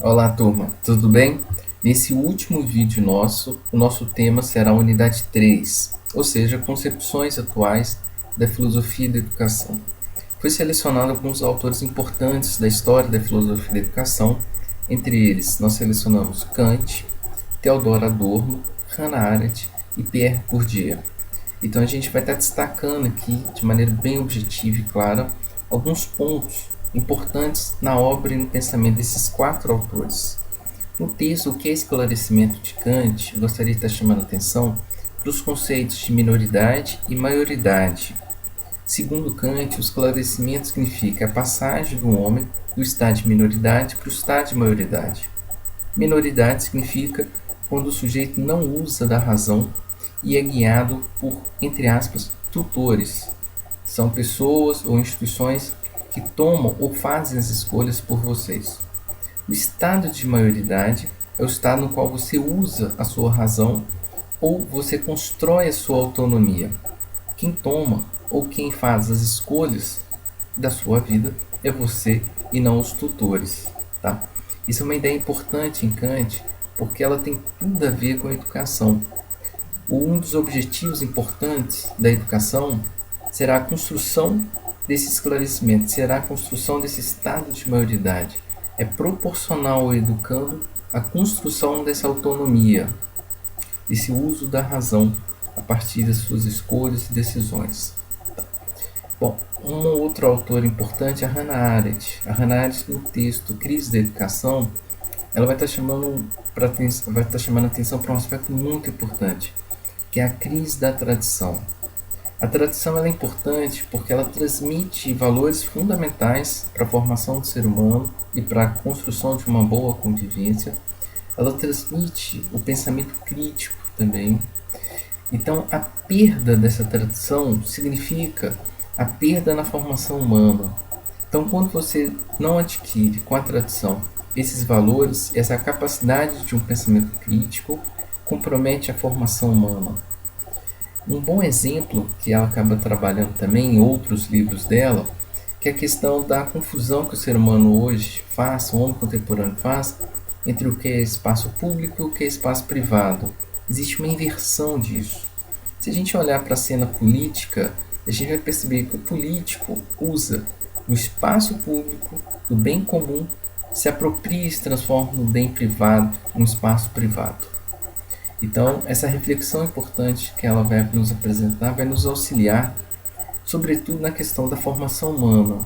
Olá, turma, tudo bem? Nesse último vídeo nosso, o nosso tema será a unidade 3, ou seja, concepções atuais da filosofia da educação. Foi selecionado alguns autores importantes da história da filosofia da educação, entre eles nós selecionamos Kant, Theodor Adorno, Hannah Arendt e Pierre Bourdieu. Então a gente vai estar destacando aqui, de maneira bem objetiva e clara, alguns pontos importantes na obra e no pensamento desses quatro autores. No texto O que é esclarecimento de Kant, eu gostaria de estar chamando a atenção para os conceitos de minoridade e maioridade. Segundo Kant, o esclarecimento significa a passagem do homem do estado de minoridade para o estado de maioridade. Minoridade significa quando o sujeito não usa da razão e é guiado por, entre aspas, tutores. São pessoas ou instituições que tomam ou fazem as escolhas por vocês. O estado de maioridade é o estado no qual você usa a sua razão ou você constrói a sua autonomia. Quem toma ou quem faz as escolhas da sua vida é você e não os tutores. Tá? Isso é uma ideia importante em Kant porque ela tem tudo a ver com a educação. Um dos objetivos importantes da educação será a construção desse esclarecimento, será a construção desse estado de maioridade. É proporcional ao educando a construção dessa autonomia, desse uso da razão a partir das suas escolhas e decisões. Bom, um outro autor importante é a Hannah Arendt. A Hannah Arendt, no texto Crise da Educação, ela vai estar chamando a atenção para um aspecto muito importante, que é a crise da tradição. A tradição ela é importante porque ela transmite valores fundamentais para a formação do ser humano e para a construção de uma boa convivência. Ela transmite o pensamento crítico também. Então, a perda dessa tradição significa a perda na formação humana. Então, quando você não adquire com a tradição esses valores, essa capacidade de um pensamento crítico, compromete a formação humana. Um bom exemplo que ela acaba trabalhando também em outros livros dela, que é a questão da confusão que o ser humano hoje faz, o homem contemporâneo faz, entre o que é espaço público e o que é espaço privado. Existe uma inversão disso. Se a gente olhar para a cena política, a gente vai perceber que o político usa o espaço público, do bem comum, se apropria e se transforma no bem privado, num espaço privado. Então, essa reflexão importante que ela vai nos apresentar vai nos auxiliar, sobretudo na questão da formação humana.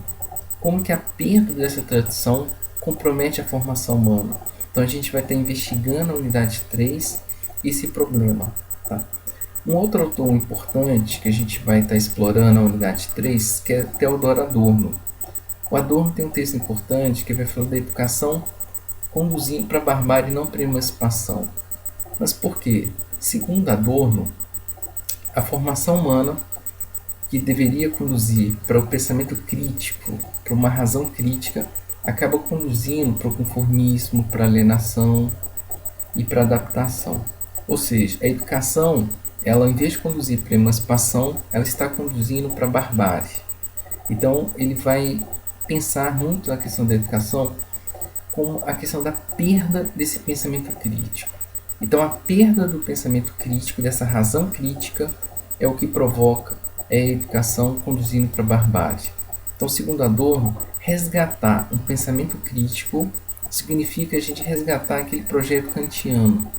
Como que a perda dessa tradição compromete a formação humana. Então, a gente vai estar investigando a unidade 3 esse problema. Tá? Um outro autor importante que a gente vai estar explorando na unidade 3, que é Theodor Adorno. O Adorno tem um texto importante que vai falar da educação conduzindo para a barbárie e não para a emancipação. Mas por quê? Segundo Adorno, a formação humana, que deveria conduzir para o pensamento crítico, para uma razão crítica, acaba conduzindo para o conformismo, para a alienação e para a adaptação. Ou seja, a educação, ela, em vez de conduzir para a emancipação, ela está conduzindo para a barbárie. Então, ele vai pensar muito na questão da educação como a questão da perda desse pensamento crítico. Então, a perda do pensamento crítico, dessa razão crítica, é o que provoca a educação conduzindo para a barbárie. Então, segundo Adorno, resgatar um pensamento crítico significa a gente resgatar aquele projeto kantiano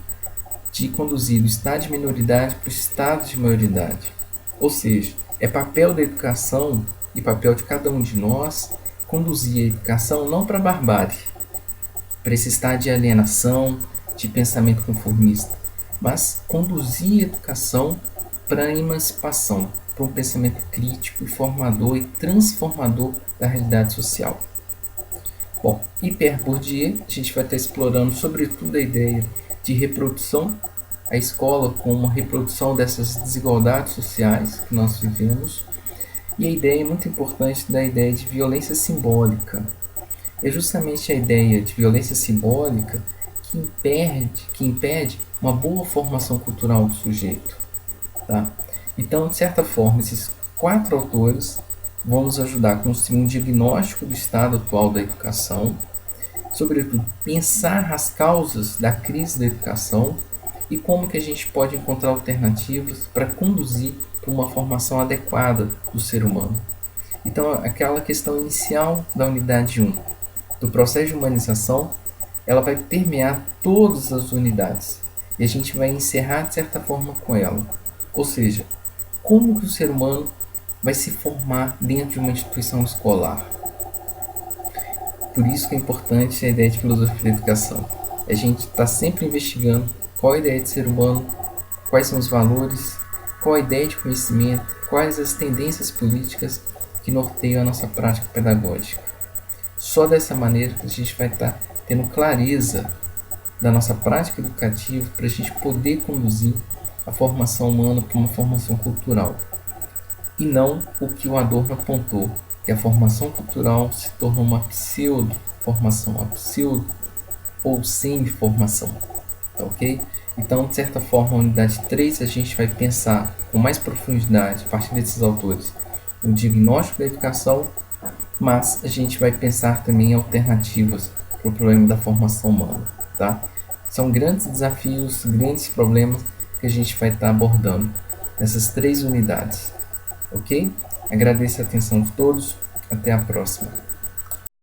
de conduzir do estado de minoridade para o estado de maioridade. Ou seja, é papel da educação e papel de cada um de nós conduzir a educação não para a barbárie, para esse estado de alienação, de pensamento conformista, mas conduzir a educação para a emancipação, para um pensamento crítico, formador e transformador da realidade social. Bom, e Pierre Bourdieu, a gente vai estar explorando sobretudo a ideia de reprodução, a escola como uma reprodução dessas desigualdades sociais que nós vivemos, e a ideia muito importante da ideia de violência simbólica. É justamente a ideia de violência simbólica que impede uma boa formação cultural do sujeito. Tá? Então, de certa forma, esses quatro autores vão nos ajudar a construir um diagnóstico do estado atual da educação, sobretudo, pensar as causas da crise da educação e como que a gente pode encontrar alternativas para conduzir para uma formação adequada do ser humano. Então, aquela questão inicial da unidade 1, do processo de humanização, ela vai permear todas as unidades e a gente vai encerrar de certa forma com ela. Ou seja, como que o ser humano vai se formar dentro de uma instituição escolar. Por isso que é importante a ideia de filosofia da educação. A gente está sempre investigando qual a ideia de ser humano, quais são os valores, qual a ideia de conhecimento, quais as tendências políticas que norteiam a nossa prática pedagógica. Só dessa maneira a gente vai estar tendo clareza da nossa prática educativa para a gente poder conduzir a formação humana para uma formação cultural. E não o que o Adorno apontou, que a formação cultural se torna uma pseudo-formação, uma pseudo ou semi-formação. Tá ok? Então, de certa forma, a unidade 3 a gente vai pensar com mais profundidade, a partir desses autores, o diagnóstico da educação, mas a gente vai pensar também em alternativas para o problema da formação humana. Tá? São grandes desafios, grandes problemas que a gente vai estar abordando nessas 3 unidades. Ok? Agradeço a atenção de todos. Até a próxima.